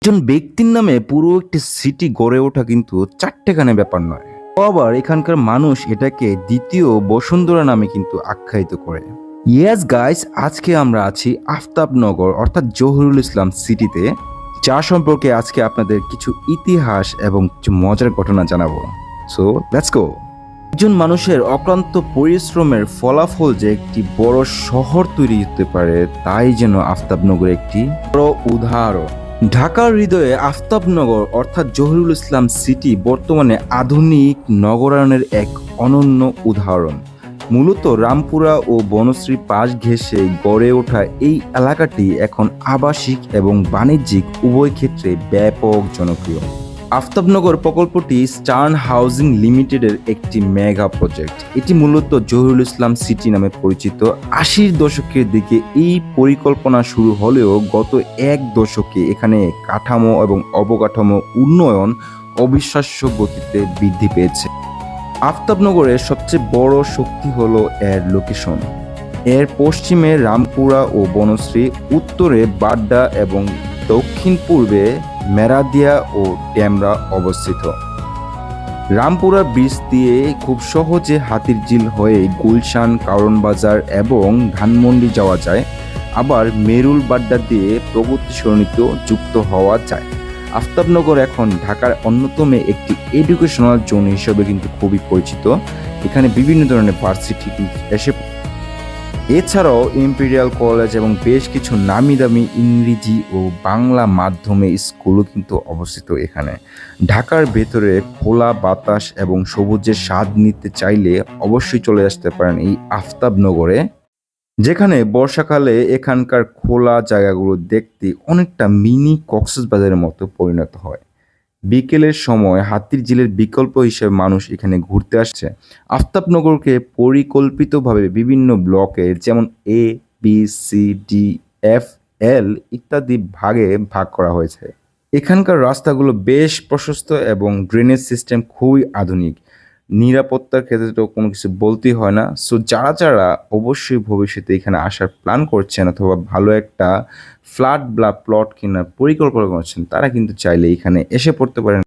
একজন ব্যক্তির নামে পুরো একটি সিটি গড়ে ওঠা কিন্তু চারটেখানে ব্যাপার নয়। আবার এখানকার মানুষ এটাকে দ্বিতীয় বসুন্ধরা নামে কিন্তু আখ্যায়িত করে। ইয়েস গাইস, আজকে আমরা আছি আফতাবনগর অর্থাৎ জহুরুল ইসলাম সিটিতে, যা সম্পর্কে আজকে আপনাদের কিছু ইতিহাস এবং কিছু মজার ঘটনা জানাবো। So let's go. একজন মানুষের অক্লান্ত পরিশ্রমের ফলাফল যে একটি বড় শহর তৈরি হতে পারে, তাই যেন আফতাবনগর একটি বড় উদাহরণ। ঢাকার হৃদয়ে আফতাবনগর অর্থাৎ জহুরুল ইসলাম সিটি বর্তমানে আধুনিক নগরায়নের এক অনন্য উদাহরণ। মূলত রামপুরা ও বনশ্রী পাশ ঘেঁষে গড়ে ওঠা এই এলাকাটি এখন আবাসিক এবং বাণিজ্যিক উভয় ক্ষেত্রে ব্যাপক জনপ্রিয়। আফতাবনগর প্রকল্পটি স্টার্ন হাউজিং লিমিটেডের একটি মেগা প্রজেক্ট। এটি মূলত জহুরুল ইসলাম সিটি নামে পরিচিত। 80-র দশকের দিকে এই পরিকল্পনা শুরু হলেও গত এক দশকে এখানে কাঠামো এবং অবকাঠামো উন্নয়ন অবিশ্বাস্য গতিতে বৃদ্ধি পেয়েছে। আফতাবনগরের সবচেয়ে বড় শক্তি হলো এর লোকেশন। এর পশ্চিমে রামপুরা ও বনশ্রী, উত্তরে বাড্ডা এবং দক্ষিণ পূর্বে মেরাদিয়া ও ডেমরা অবস্থিত। রামপুরা ব্রিজ দিয়ে খুব সহজে হাতিরঝিল হয়ে গুলশান, কারওয়ান এবং ধানমন্ডি যাওয়া যায়। আবার মেরুল বাড্ডা দিয়ে প্রগতি সরণিতে যুক্ত হওয়া যায়। আফতাবনগর এখন ঢাকার অন্যতম একটি এডুকেশনাল জোন হিসেবে কিন্তু খুবই পরিচিত। এখানে বিভিন্ন ধরনের ভার্সিটি এসে, এছাড়াও ইম্পেরিয়াল কলেজ এবং বেশ কিছু নামি দামি ইংরেজি ও বাংলা মাধ্যমে স্কুলও কিন্তু অবস্থিত এখানে। ঢাকার ভেতরে খোলা বাতাস এবং সবুজের স্বাদ নিতে চাইলে অবশ্যই চলে আসতে পারেন এই আফতাবনগরে, যেখানে বর্ষাকালে এখানকার খোলা জায়গাগুলো দেখতে অনেকটা মিনি কক্সবাজারের মতো পরিণত হয়। বিকেলের সময় হাতিরঝিলের বিকল্প হিসেবে মানুষ এখানে ঘুরতে আসছে। আফতাবনগরকে পরিকল্পিতভাবে বিভিন্ন ব্লকে, যেমন এ, বি, সি, ডি, এফ, এল ইত্যাদি ভাগে ভাগ করা হয়েছে। এখানকার রাস্তাগুলো বেশ প্রশস্ত এবং ড্রেনেজ সিস্টেম খুবই আধুনিক। নিরাপত্তার ক্ষেত্রে তো কোনো কিছু বলতেই হয় না। সো যারা অবশ্যই ভবিষ্যতে এখানে আসার প্ল্যান করছেন অথবা ভালো একটা ফ্ল্যাট বা প্লট কেনার পরিকল্পনা করছেন, তারা কিন্তু চাইলে এখানে এসে পড়তে পারেন।